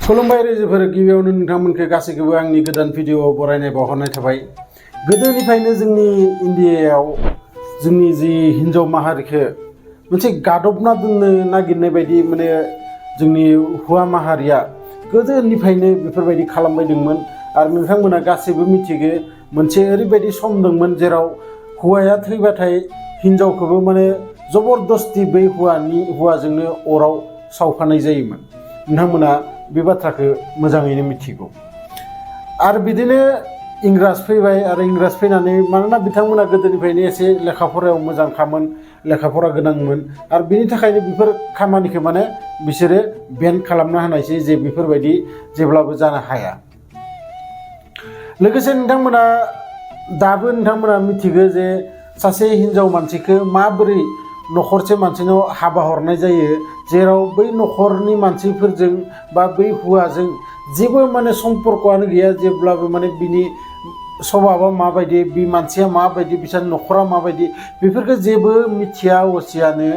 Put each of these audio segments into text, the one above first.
खुलुमबाय रायजोफोर गिबियावनो नोंथांमोनखौ गासैखौबो आंनि गोदान भिडिअ बरायनाय बावहरनाय थाबाय। गोदोनिफ्रायनो जोंनि इन्डियायाव जोंनि जि हिन्जाव माहारिखौ मोनसे गादबना दोननो नागिरनाय बायदि माने जोंनि हौवा माहारिया गोदोनिफ्रायनो बेफोरबायदि खालामबाय दंमोन आरो नोंथांमोना गासैबो मिथिगो मोनसे ओरैबायदि सम दंमोन जेराव हौवाया थैबाथाय हिन्जावखौबो माने जबरदस्ति बै हौवाजोंनो अराव सावफानाय जायोमोन। नोंथांमोना बे बाथ्राखौ मोजाङैनो मिथिगौ। आरो बिदिनो इंराज फैबाय आरो इंराज फैनानै मानोना बिथांमोना गोदोनिफ्रायनो एसे लेखा फरायाव मोजांखामोन, लेखा फरा गोनांमोन आरो बिनि थाखायनो बेफोर खामानिखौ माने बिसोरो बेन खालामना होनायसै जे बेफोरबायदि जेब्लाबो जानो हाया। लोगोसे दाबो नोंथांमोना मिथिगौ जे सासे हिन्जाव मानसिखौ माबोरै नखरसे मानसिनाव हाबा हरनाय जायो, जेराव बै नखरनि मानसिफोरजों बा बै हौवाजों जेबो माने सम्पर्कआनो गैया, जेब्लाबो माने बिनि सभाबा माबायदि, बे मानसिया माबायदि, बिसोरनि नखरा माबायदि बेफोरखौ जेबो मिथिया असियानो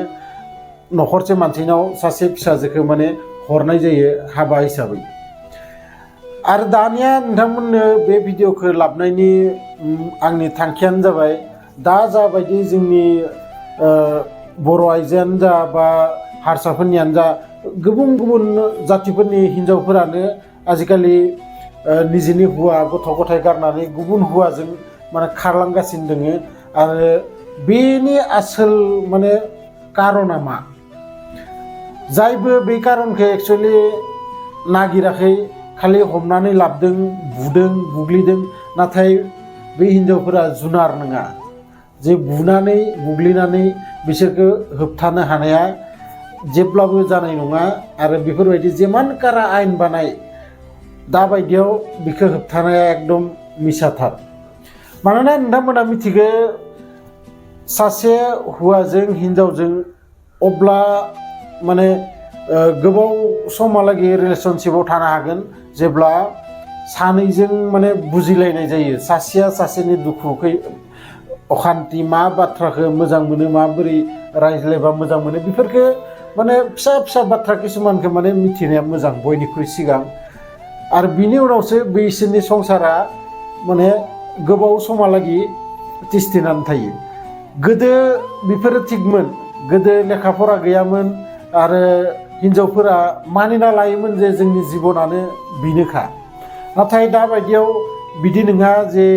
नखरसे मानसिनाव सासे फिसाजोखौ माने हरनाय जायो हाबा हिसाबै। आरो दानिया नोंथांमोननो बे भिडिअखौ लाबोनायनि आंनि थांखियानो जाबाय, दा जाबायदि जोंनि बर' आइजोआनो जा बा हारसाफोरनियानो जा गुबुन गुबुन जातिफोरनि हिन्जावफोरानो आजिखालि निजेनि हौवा गथ' गथाय गारनानै गुबुन हौवाजों माने खारलांगासिनो दोङो। आरो बेनि आसोल माने कारना मा? जायबो बे कारनखौ एक्सुवेलि नागिराखै, खालि हमनानै लाबोदों, बुदों, बुग्लिदों। नाथाय बे हिन्जावफोरा जुनार नङा जे बुनानै बुग्लिनानै बिसोरखौ होबथानो हानाया जेब्लाबो जानाय नङा। आरो बेफोरबायदि जेमान कारा आयेन बानाय दाबायदियाव बिखौ होबथानाया एकदम मिसाथार। मानोना नोंथांमोना मिथिगो सासे हौवाजों हिन्जावजों अब्ला माने गोबाव समहालागै रिलेसनशिपाव थानो हागोन जेब्ला सानैजों माने बुजिलायनाय जायो, सासेया सासेनि दुखुखौ अखान्थि मा बाथ्राखौ मोजां मोनो, माबोरै रायज्लायबा मोजां मोनो, बेफोरखौ माने फिसा फिसा बाथ्रा किसुमानखौ माने मिथिनाया मोजां बयनिख्रुइ सिगां। आरो बिनि उनावसो बैसोरनि संसारा माने गोबाव समहालागै तिस्थिनानै थायो। गोदो बेफोरो थिगमोन, गोदो लेखा फरा गैयामोन आरो हिन्जावफोरा मानिना लायोमोन जे जोंनि जिबनानो बेनोखा। नाथाय दाबायदियाव बिदि नङा जे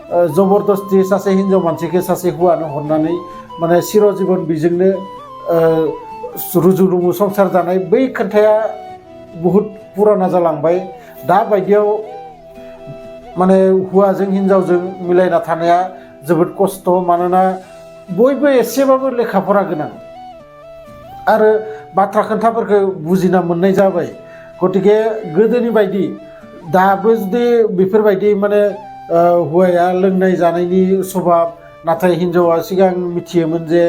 जबरदस्ति सासे हिन्जाव मानसिखौ सासे हौवानो हरनानै माने सिर जिबन बेजोंनो रुजु रुमु संसार जानाय बै खोथाया बुहुद पुराना जालांबाय। दाबायदियाव माने हौवाजों हिन्जावजों मिलायना थानाया जोबोद खस्थ। मानोना बयबो एसेबाबो लेखा फरा गोनां आरो बाथ्रा खोन्थाफोरखौ बुजिना मोननाय जाबाय। गतिके गोदोनि बायदि दाबो जुदि बेफोरबायदि माने हौवाया लोंनाय जानायनि सभाब, नाथाय हिन्जावा सिगां मिथियोमोन जे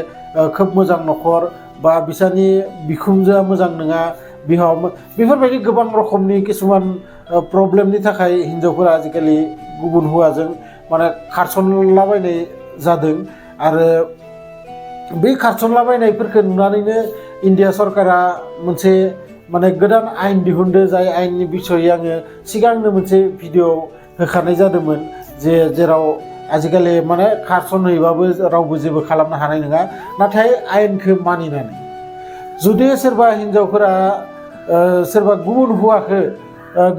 खोब मोजां नखर बा बिसानि बिखुनजोआ मोजां नङा, बिहाव बेफोरबायदि गोबां रोखोमनि किसुमान प्रब्लेमनि थाखाय हिन्जावफोरा आजिखालि गुबुन हौवाजों माने खारसनलाबायनाय जादों। आरो बे खारसनलाबायनायफोरखौ नुनानैनो इन्डिया सरकारा मोनसे माने गोदान आयेन दिहुनदो, जाय आयेननि बिसयै आङो सिगांनो मोनसे भिडिअ होखानाय जादोंमोन, जेराव आजिखालि माने खारसनहैबाबो रावबो जेबो खालामनो हानाय नङा, नाथाय आयेनखौ मानिनानै। जुदि सोरबा हिन्जावफोरा सोरबा गुबुन हौवाखौ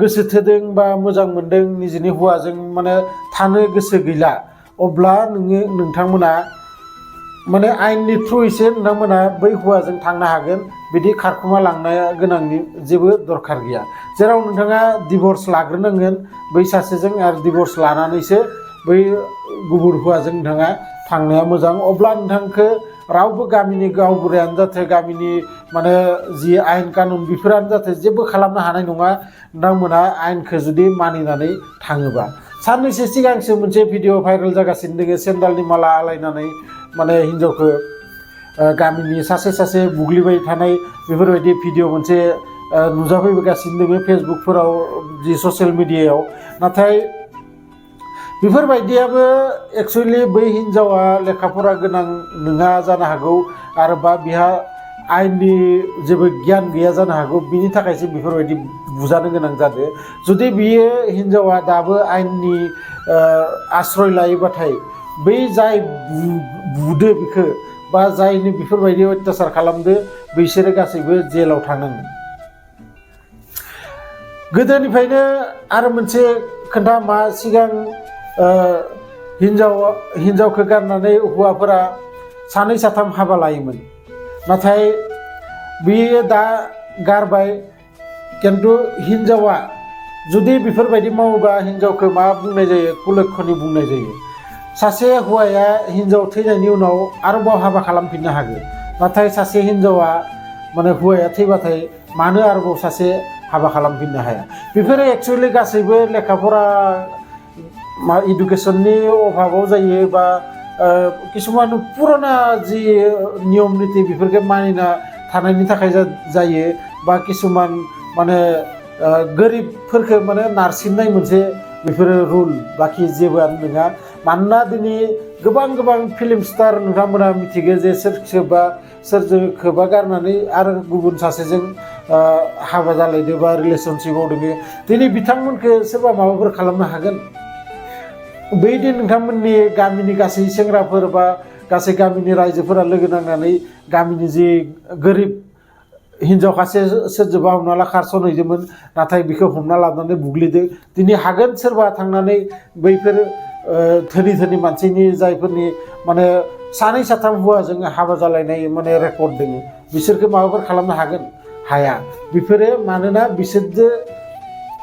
गोसो थोदों बा मोजां मोनदों, निजेनि हौवाजों माने थानो गोसो गैला, अब्ला नोंथांमोना माने आयेननि थ्रुयैसो नोंथांमोना बै हौवाजों थांनो हागोन। बिदि खारखुमा लांनाया गोनांनि जेबो दरखार गैया। जेराव नोंथाङा डिभर्स लाग्रोनांगोन बै सासेजों, आरो डिभर्स लानानैसो बै गुबुन हौवाजों नोंथाङा थांनाया मोजां। अब्ला नोंथांखौ रावबो गामिनि गावबुरायानो जाथों, गामिनि माने जि आयेन कानुन बेफोरानो जाथों जेबो खालामनो हानाय नङा नोंथांमोना आयेनखौ जुदि मानिनानै थाङोबा। साननैसो सिगांसो मोनसे भिडिअ भाइरेल जागासिनो दङ, सेन्डालनि माला आलायनानै माने हिन्जावखौ गामिनि सासे बुग्लिबाय थानाय बेफोरबायदि भिडिअ मोनसे नुजाफैगासिनो दङ फेसबुकफोराव, जि ससियेल मिडियायाव। नाथाय बेफोरबायदियाबो एक्सुवेलि बै हिन्जावा लेखा फरा गोनां नङा जानो हागौ, आरो बा बिहा आयेननि जेबो गियान गैया जानो हागौ बिनि थाखायसो बेफोरबायदि बुजानो गोनां जादों जुदि बियो हिनजावा दाबो आयेननि आश्रय लायोबाथाय बै जाय बुदो बिखौ बा जायनो बेफोरबायदि अत्याचार खालामदो बिसोरो गासैबो जेलाव थांनांगोन गोदोनिफ्रायनो आरो मोनसे खोन्था मा सिगां हिनजावखौ गारनानै हौवाफोरा सानै साथाम हाबा लायोमोन नाथाय बियो दा गारबाय किन्तु हिनजावा जुदि बेफोरबायदि मावोबा हिनजावखौ मा बुंनाय जायो कुलक्षणी बुंनाय जायो सासे हौवाया हिनजाव थैनायनि उनाव आरोबाव हाबा खालामफिननो हागोन नाथाय सासे हिनजावा माने हौवाया थैबाथाय मानो आरोबाव सासे हाबा खालामफिननो हाया बेफोरो एक्चुअली गासैबो लेखाफोरा इडुकेसननि अभाबाव जायो बा किसुमान पुराना जि नियम नीति बेफोरखौ मानिना थानायनि थाखाय जायो बा किसुमान माने गोरिबफोरखौ माने नारसिननाय मोनसे बेफोरो रुल बाखि जेबोआनो नङा मानोना दिनै गोबां फिल्म स्टार नोंथांमोना मिथिगौ जे सोरखौबा गारनानै आरो गुबुन सासेजों हाबा जालायदो बा रिलेशनशिपआव दङ दिनै बिथांमोनखौ सोरबा माबाफोर खालामनो हागोन बैदि नोंथांमोननि गामिनि गासै सेंग्राफोर बा गासै गामिनि रायजोफोरा लोगो नांनानै गामिनि जि गोरिब हिनजाव खासे सोरजोंबा हमना ला खारसनहैदोंमोन नाथाय बिखौ हमना लाबोनानै बुग्लिदो दिनै हागोन सोरबा थांनानै बैफोर धोनि मानसिनि जायफोरनि माने सानै साथाम हौवाजों हाबा जालायनाय माने रेकर्ड दङ बिसोरखौ माबाफोर खालामनो हागोन हाया बेफोरो मानोना बिसोरजों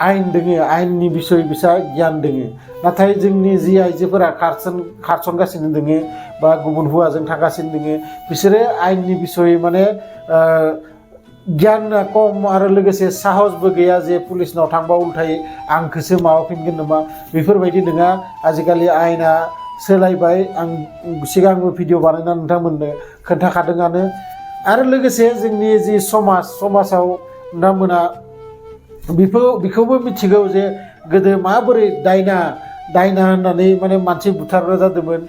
आयेन दोङो आयेननि बिसय बिसा गियान दोङो नाथाय जोंनि जि आइजोफोरा खारसनगासिनो दोङो बा गुबुन हौवाजों थांगासिनो दोङो बिसोरो आयेननि बिसय माने गियाना खम आरो लोगोसे साहसबो गैया जे पुलिसनाव थांबा उल्थायै आंखौसो माबाफिनगोन नामा बेफोरबायदि नङा आजिखालि आयेना सोलायबाय आं सिगांबो भिडिअ बानायना नोंथांमोननो खोन्थाखादोंआनो आरो लोगोसे जोंनि जि समाजाव नोंथांमोना बेखौबो मिथिगौ जे गोदो माबोरै दायना होननानै माने मानसि बुथारग्रा जादोंमोन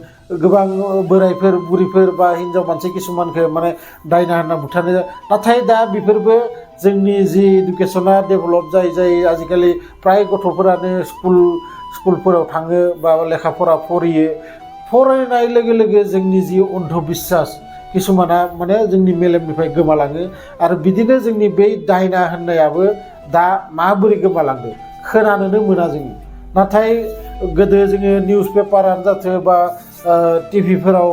गोबां बोरायफोर बुरिफोर बा हिनजाव मानसि किसुमानखौ माने दायना होनना बुथारनाय नाथाय दा बेफोरबो जोंनि जि इडुकेसना डेभेलप जाय आजिखालि प्राय गथ'फोरानो स्कुलफोराव थाङो बा लेखा फरा फरायनाय लोगो लोगो जोंनि जि अन्धबिश्वास किसुमाना माने जोंनि मेलेमनिफ्राय गोमालाङो आरो बिदिनो जोंनि बै दायना होननायाबो दा माबोरै गोमालांदो खोनानोनो मोना जोङो नाथाय गोदो जोङो निउस पेपारानो जाथो बा टिभिफोराव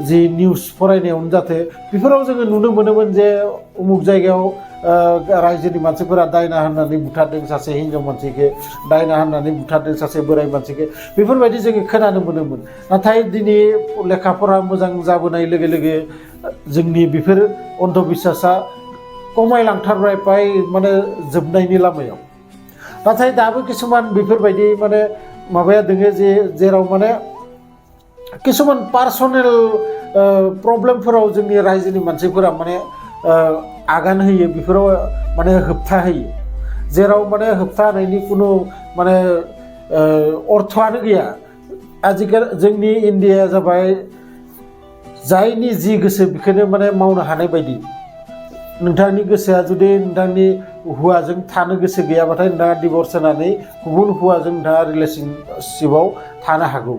जि निउस फरायनायावनो जाथो बेफोराव जोङो नुनो मोनोमोन जे उमुक जायगायाव रायजोनि मानसिफोरा दायना होननानै बुथारदों सासे हिनजाव मानसिखौ दायना होननानै बुथारदों सासे बोराय मानसिखौ बेफोरबायदि जोङो खोनानो मोनोमोन नाथाय दिनै लेखाफोरा मोजां जाबोनाय लोगो लोगो जोंनि बेफोर अन्धबिश्वासा खमायलांथारबाय प्राय माने जोबनायनि लामायाव नाथाय दाबो किसुमान बेफोरबायदि माने माबाया दोङो जेराव माने किसुमान पार्सनेल प्रब्लेमफोराव जोंनि रायजोनि मानसिफोरा माने आगान होयो बेफोराव माने होबथा होयो जेराव माने होबथा होनायनि खुनु माने अर्थआनो गैया आजिखालि जोंनि इन्डियाया जाबाय जायनि जि गोसो बेखौनो माने मावनो हानाय बायदि नोंथांनि गोसोआ जुदि नोंथांनि हौवाजों थानो गोसो गैयाबाथाय नोंथाङा डिभर्स होनानै गुबुन हौवाजों नोंथाङा रिलेशनशिपआव थानो हागौ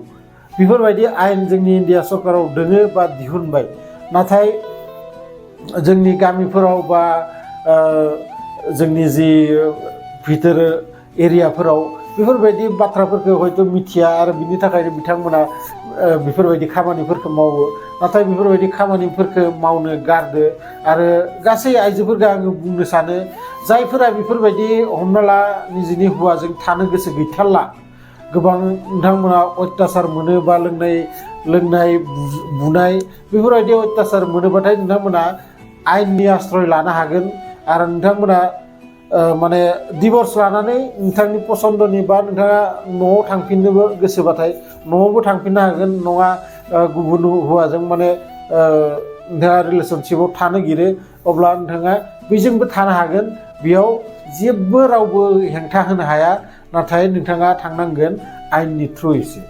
बेफोरबायदि आयेन जोंनि इन्डिया सरकाराव दोङो बा दिहुनबाय नाथाय जोंनि गामिफोराव बा जोंनि जि भितर एरियाफोराव बेफोरबायदि बाथ्राफोरखौ हयथ' मिथिया आरो बिनि थाखायनो बिथांमोना बेफोरबायदि खामानिफोरखौ मावो नाथाय बेफोरबायदि खामानिफोरखौ मावनो गारदो आरो गासै आइजोफोरखौ आङो बुंनो सानो जायफोरा बेफोरबायदि हमना ला निजिनि हौवाजों थानो गोसो गैथारला गोबां नोंथांमोना अत्याचार मोनो बा लोंनाय बुनाय बेफोरबायदि अत्याचार मोनोबाथाय नोंथांमोना आयेननि आश्रय लानो हागोन आरो नोंथांमोना माने डिभर्स लानानै नोंथांनि पसन्दनि बा नोंथाङा न'आव थांफिननोबो गोसोबाथाय न'आवबो थांफिननो हागोन नङा गुबुन हौवाजों माने नोंथाङा रिलेशनशिपआव थानो गिरो अब्ला नोंथाङा बेजोंबो थानो हागोन बेयाव जेबो रावबो हेंथा होनो हाया नाथाय नोंथाङा थांनांगोन आयेननि थ्रुयैसो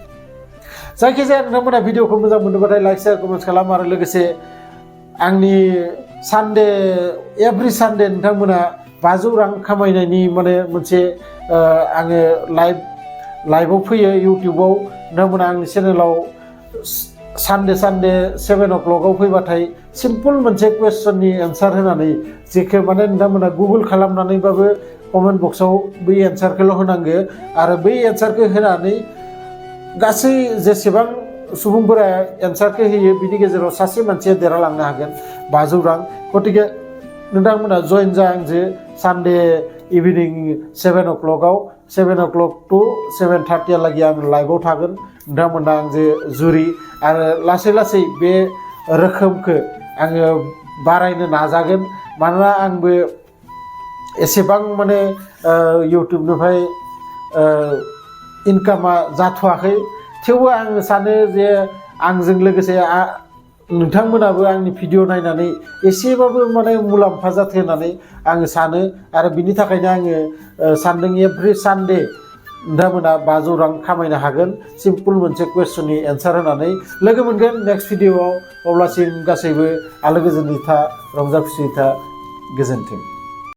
जायखिजाया नोंथांमोना भिडिअखौ मोजां मोनोबाथाय लाइक शेयार कमेन्ट खालाम आरो लोगोसे आंनि सानडे एभ्रि सानडे नोंथांमोना 500 रां खामायनायनि माने मोनसे आङो लाइभआव फैयो इउटिउबाव नोंथांमोना आंनि चेनेलाव सानडे 7 o'clockआव फैबाथाय सिम्पल मोनसे कुवेश्चननि एन्सार होनानै जेखौ माने नोंथांमोना गुगोल खालामनानैबाबो कमेन्ट बक्सआव बै एन्सारखौल' होनांगो आरो बै एन्सारखौ होनानै गासै जेसेबां सुबुंफोरा एन्सारखौ होयो बिनि गेजेराव सासे मानसिया देरहालांनो हागोन 500 रां गतिके नोंथांमोना जइन जा आंजों सानडे इभिनिं 7 o'clockआव 7 o'clock to 7:30 लागि आं लाइभआव थागोन नोंथांमोना आंजों जुरि आरो लासै लासै बे रोखोमखौ आङो बारायनो नाजागोन मानोना आंबो एसेबां माने इउटिउबनिफ्राय इनकामा जाथ'वाखै थेवबो आं सानो जे आंजों लोगोसे नोंथांमोनाबो आंनि भिडिअ नायनानै एसेबाबो माने मुलाम्फा जाथों होननानै आङो सानो आरो बिनि थाखायनो आङो सानदों एभ्रि सानडे नोंथांमोना 500 रां खामायनो हागोन सिम्पल मोनसे कुवेश्चननि एन्सार होनानै लोगो मोनगोन नेक्स्ट भिडिअआव अब्लासिम गासैबो आलो गोजोनै था रंजा खुसि था गोजोन्थों।